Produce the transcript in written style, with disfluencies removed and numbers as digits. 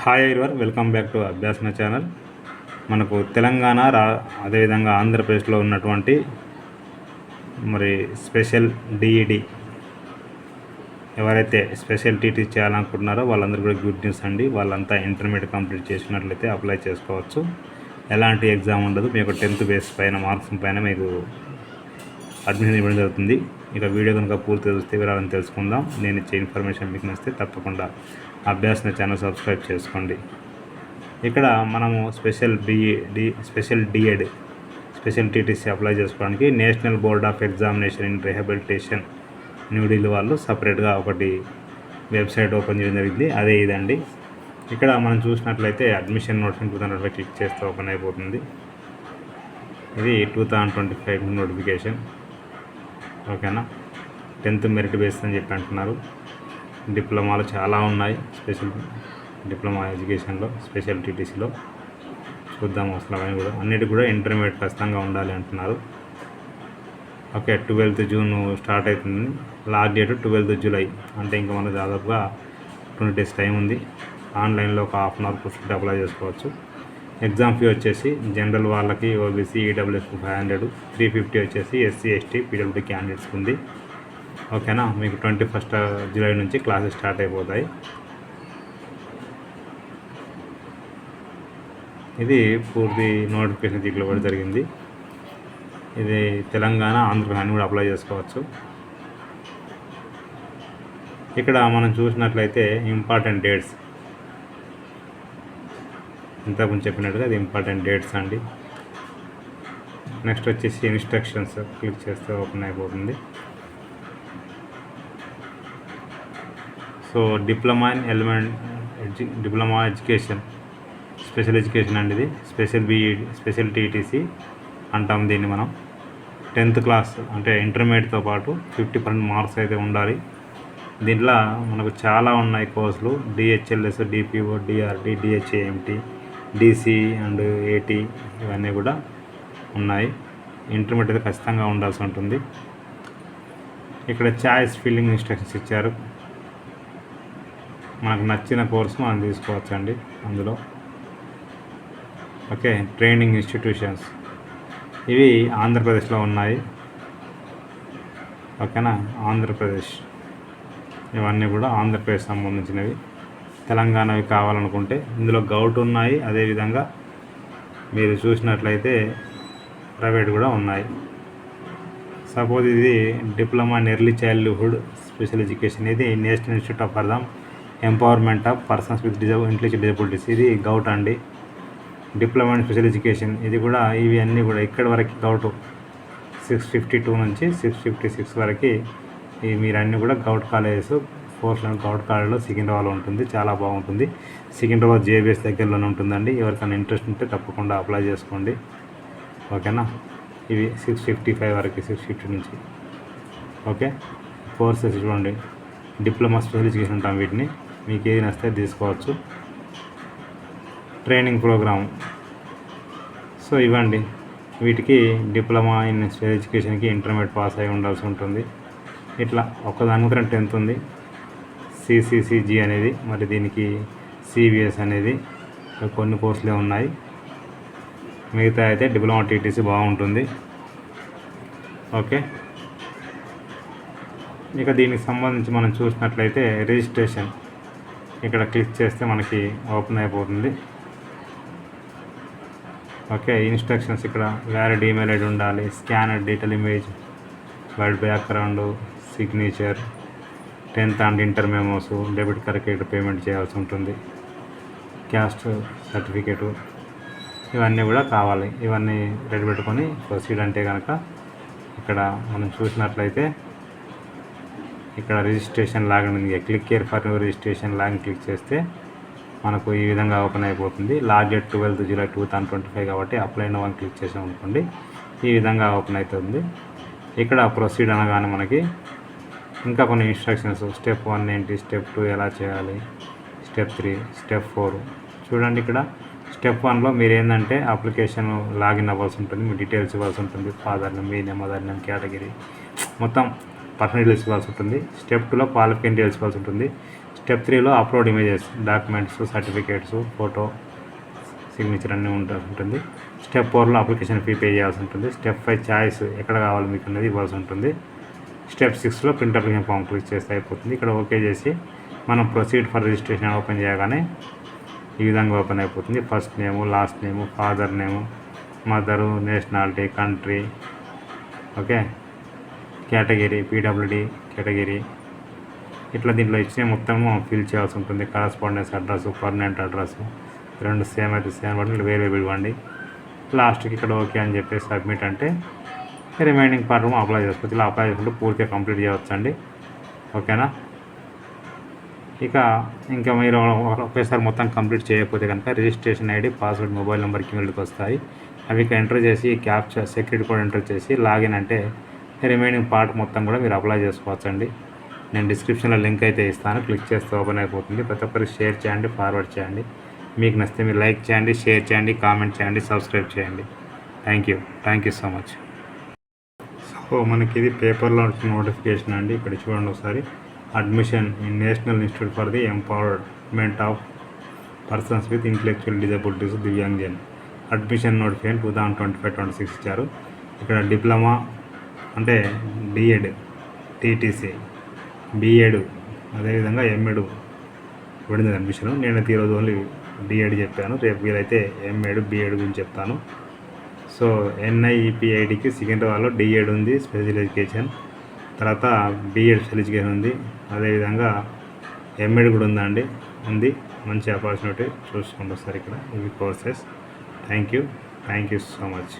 Hi everyone, welcome back to Abhyasana channel. మనకు తెలంగాణ అదేవిధంగా ఆంధ్రప్రదేశ్లో ఉన్నటువంటి మరి స్పెషల్ డిఈడి ఎవరైతే స్పెషల్ టీటీ చేయాలనుకుంటున్నారో వాళ్ళందరూ కూడా గుడ్ న్యూస్ అండి. వాళ్ళంతా ఇంటర్మీడియట్ కంప్లీట్ చేసినట్లయితే అప్లై చేసుకోవచ్చు. ఎలాంటి ఎగ్జామ్ ఉండదు. మీకు 10th బేస్ పైన మార్క్స్ పైన మీకు అడ్మిషన్ ఇవ్వడం జరుగుతుంది. ఇక వీడియో కనుక పూర్తి చూస్తే వివరాలను తెలుసుకుందాం. నేను ఇచ్చే ఇన్ఫర్మేషన్ మీకు నచ్చితే తప్పకుండా అభ్యాసన ఛానల్ సబ్స్క్రైబ్ చేసుకోండి. ఇక్కడ మనము special DEd special TTC apply చేసుకోవడానికి national board of examination in rehabilitation New Delhi వాళ్ళు సపరేట్గా ఒకటి వెబ్సైట్ ఓపెన్ చేయడం జరిగింది. అదే ఇదండి. ఇక్కడ మనం చూసినట్లయితే అడ్మిషన్ నోటిఫికేషన్ 2025 క్లిక్ చేస్తే ఓపెన్ అయిపోతుంది. ఇది 2025 నోటిఫికేషన్. ఓకేనా. 10th మెరిట్ బేస్ అని చెప్పి అంటున్నారు. డిప్లొమాలు చాలా ఉన్నాయి. స్పెషల్ డిప్లొమా ఎడ్యుకేషన్లో స్పెషల్ టీటీసీలో చూద్దాం. అసలు అవన్నీ కూడా అన్నిటి కూడా ఇంటర్మీడియట్ ఖచ్చితంగా ఉండాలి అంటున్నారు. ఓకే, 12th జూన్ స్టార్ట్ అవుతుంది. Last date 12th July. అంటే ఇంకా మనకు దాదాపుగా 20 days టైం ఉంది. ఆన్లైన్లో ఒక ½ hour కూర్చుంటే అప్లై చేసుకోవచ్చు. ఎగ్జామ్ ఫీ వచ్చేసి జనరల్ వాళ్ళకి ఓబీసీ ఈడబ్ల్యూఎస్ 500, 350 వచ్చేసి ఎస్సీ ఎస్టీ పీడబ్ల్యూడీ క్యాండిడేట్స్కి ఉంది. ఓకేనా. మీకు 21st జూలై నుంచి క్లాసెస్ స్టార్ట్ అయిపోతాయి. ఇది పూర్తి నోటిఫికేషన్ దీంట్లో కూడా జరిగింది. ఇది తెలంగాణ, ఆంధ్రప్రదేశ్ కూడా అప్లై చేసుకోవచ్చు. ఇక్కడ మనం చూసినట్లయితే ఇంపార్టెంట్ డేట్స్, ఇంతకుముందు చెప్పినట్టుగా అది ఇంపార్టెంట్ డేట్స్ అండి. నెక్స్ట్ వచ్చేసి ఇన్స్ట్రక్షన్స్ క్లిక్ చేస్తే ఓపెన్ అయిపోతుంది. So diploma education special education అండి. ఇది స్పెషల్ టీటీసీ అంటాం దీన్ని మనం. 10th క్లాస్ అంటే ఇంటర్మీడియట్తో పాటు 50% మార్క్స్ అయితే ఉండాలి. దీంట్లో మనకు చాలా ఉన్నాయి కోర్సులు. డిహెచ్ఎల్ఎస్, డిపిఓ, డిఆర్డి, డిహెచ్ఏఎంటి, డిసి అండ్ ఏటీ ఇవన్నీ కూడా ఉన్నాయి. ఇంటర్మీడియట్ అయితే ఖచ్చితంగా ఉండాల్సి ఉంటుంది. ఇక్కడ చాయిస్ ఫిల్లింగ్ ఇన్స్ట్రక్షన్స్ ఇచ్చారు. మనకు నచ్చిన కోర్సు మనం తీసుకోవచ్చు అండి అందులో. ఓకే, ట్రైనింగ్ ఇన్స్టిట్యూషన్స్ ఇవి ఆంధ్రప్రదేశ్లో ఉన్నాయి. ఓకేనా. ఆంధ్రప్రదేశ్ ఇవన్నీ కూడా ఆంధ్రప్రదేశ్ సంబంధించినవి. తెలంగాణవి కావాలనుకుంటే ఇందులో గౌట్ ఉన్నాయి. అదేవిధంగా మీరు చూసినట్లయితే ప్రైవేట్ కూడా ఉన్నాయి. సపోజ్ ఇది diploma in early childhood special education. ఇది national institute of for the empowerment of persons with intellectual disabilities. ఇది గౌట్ అండి. డిప్లొమా ఇన్ స్పెషల్ ఎడ్యుకేషన్ ఇది కూడా. ఇవి అన్నీ కూడా ఇక్కడి వరకు గౌట్ 652 నుంచి 656 వరకు మీరు అన్నీ కూడా గౌట్ కాలేజెస్. 4th గౌట్ కాలేజ్లో సికింద్రాబాద్లో ఉంటుంది. చాలా బాగుంటుంది. సికింద్రాబాద్ జేబీఎస్ దగ్గరలోనే ఉంటుందండి. ఎవరికైనా ఇంట్రెస్ట్ ఉంటే తప్పకుండా అప్లై చేసుకోండి. ఓకేనా. ఇవి 655 వరకు, 650 నుంచి. ఓకే, కోర్సెస్ చూడండి. డిప్లొమా స్పెషల్ ఎడ్యుకేషన్ ఉంటాం. వీటిని మీకు ఏది నచ్చితే తీసుకోవచ్చు. Training programme. సో ఇవ్వండి. వీటికి డిప్లొమా ఇన్ స్పెషల్ ఎడ్యుకేషన్కి ఇంటర్మీడియట్ పాస్ అయి ఉండాల్సి ఉంటుంది. ఇట్లా ఒక్కదాని మాత్రం 10th ఉంది. సిసిసిజీ అనేది, మరి దీనికి సివిఎస్ అనేది కొన్ని కోర్సులే ఉన్నాయి. మిగతా అయితే డిప్లొమా టీటీసీ బాగుంటుంది. ఓకే, ఇక దీనికి సంబంధించి మనం చూసినట్లయితే రిజిస్ట్రేషన్ ఇక్కడ క్లిక్ చేస్తే మనకి ఓపెన్ అయిపోతుంది. ఓకే, ఇన్స్ట్రక్షన్స్ ఇక్కడ వ్యాలిడ్ ఈమెయిల్ ఐడి ఉండాలి, scanner detail image, wide background, signature, 10th and inter memos, debit credit payment చేయాల్సి ఉంటుంది, క్యాస్ట్ సర్టిఫికేటు ఇవన్నీ కూడా కావాలి. ఇవన్నీ రెడీ పెట్టుకొని ప్రొసీడ్ అంటే కనుక ఇక్కడ మనం చూసినట్లయితే ఇక్కడ రిజిస్ట్రేషన్ లాగిన్ ఉంది. Click care for registration login click చేస్తే మనకు ఈ విధంగా ఓపెన్ అయిపోతుంది. లాస్ట్ డేట్ 12th జూలై 2025 కాబట్టి అప్లై నౌ అని క్లిక్ చేసాం అనుకోండి, ఈ విధంగా ఓపెన్ అవుతుంది. ఇక్కడ ప్రొసీడ్ అనగానే మనకి ఇంకా కొన్ని ఇన్స్ట్రక్షన్స్, స్టెప్ 1 ఏంటి, స్టెప్ 2 ఎలా చేయాలి, స్టెప్ 3, స్టెప్ 4 చూడండి. ఇక్కడ స్టెప్ 1లో మీరు ఏంటంటే అప్లికేషన్ లాగిన్ అవ్వాల్సి ఉంటుంది. మీ డీటెయిల్స్ ఇవ్వాల్సి ఉంటుంది. ఫాదర్ నేమ్, మీ నేమ్, మదర్ నేమ్, కేటగిరీ మొత్తం పర్సనల్ డీటెయిల్స్ ఇవ్వాల్సి ఉంటుంది. స్టెప్ 2లో క్వాలిఫికేషన్ డీటెయిల్స్ ఇవ్వాల్సి ఉంటుంది. స్టెప్ 3లో upload images, documents, certificates, photo, signature అన్నీ ఉంటుంది. స్టెప్ 4లో అప్లికేషన్ ఫీ పే చేయాల్సి ఉంటుంది. స్టెప్ 5 ఛాయిస్ ఎక్కడ కావాలి మీకు అనేది ఇవ్వాల్సి ఉంటుంది. స్టెప్ 6లో ప్రింట్ అప్లికేషన్ ఫామ్ క్లిక్ చేస్తే అయిపోతుంది. ఇక్కడ ఓకే చేసి మనం ప్రొసీడ్ ఫర్ రిజిస్ట్రేషన్ ఓపెన్ చేయగానే ఈ విధంగా ఓపెన్ అయిపోతుంది. ఫస్ట్ నేము, లాస్ట్ నేము, father name, mother, nationality, country, okay, category, PWD category, ఇట్లా దీంట్లో ఇచ్చిన మొత్తం ఫిల్ చేయాల్సి ఉంటుంది. కరస్పాండెన్స్ అడ్రస్, పర్మనెంట్ అడ్రస్ రెండు సేమ్ అయితే సేమ్ బట్టి వేరే ఇవ్వండి. లాస్ట్కి ఇక్కడ ఓకే అని చెప్పేసి సబ్మిట్ అంటే రిమైనింగ్ పార్ట్ అప్లై చేసుకోవచ్చు. ఇలా అప్లై చేసుకుంటే పూర్తిగా కంప్లీట్ చేయవచ్చండి. ఓకేనా. ఇంకా మీరు ఒకేసారి మొత్తం కంప్లీట్ చేయకపోతే కనుక రిజిస్ట్రేషన్ ఐడి, పాస్వర్డ్, మొబైల్ నెంబర్కి ఈమెయిల్కి వస్తాయి. అవి ఎంటర్ చేసి క్యాప్చా సెక్యూరిటీ కోడ్ ఎంటర్ చేసి లాగిన్ అంటే రిమైనింగ్ పార్ట్ మొత్తం కూడా మీరు అప్లై చేసుకోవచ్చండి. నేను డిస్క్రిప్షన్లో లింక్ అయితే ఇస్తాను, క్లిక్ చేస్తే ఓపెన్ అయిపోతుంది. ప్రతి ఒక్కరికి షేర్ చేయండి, ఫార్వర్డ్ చేయండి. మీకు నచ్చితే మీరు లైక్ చేయండి, షేర్ చేయండి, కామెంట్ చేయండి, సబ్స్క్రైబ్ చేయండి. Thank you so much. So మనకి ఇది పేపర్లో వచ్చిన నోటిఫికేషన్ అండి. ఇక్కడ చూడండి ఒకసారి. Admission in national institute for the empowerment of persons with intellectual disabilities Divyangjan. Admission notification 2025-26 ఇచ్చారు. ఇక్కడ డిప్లొమా అంటే డిఎడ్, టీటీసీ, బిఎడ్, అదేవిధంగా ఎంఎడ్ పడింది అడ్మిషన్. నేనైతే ఈరోజు ఓన్లీ డిఎడ్ చెప్పాను. రేపు వీలైతే ఎంఎడ్, బిఎడ్ గురించి చెప్తాను. సో ఎన్ఐఈపిఐడికి సికింద్రాబాద్లో డిఎడ్ ఉంది, స్పెషల్ ఎడ్యుకేషన్. తర్వాత బిఎడ్ స్పెషల్ ఎడ్యుకేషన్ ఉంది. అదేవిధంగా ఎంఎడ్ కూడా ఉంది. మంచి ఆపర్చునిటీ చూసుకోండి ఒకసారి ఇక్కడ ఇవి courses. Thank you so much.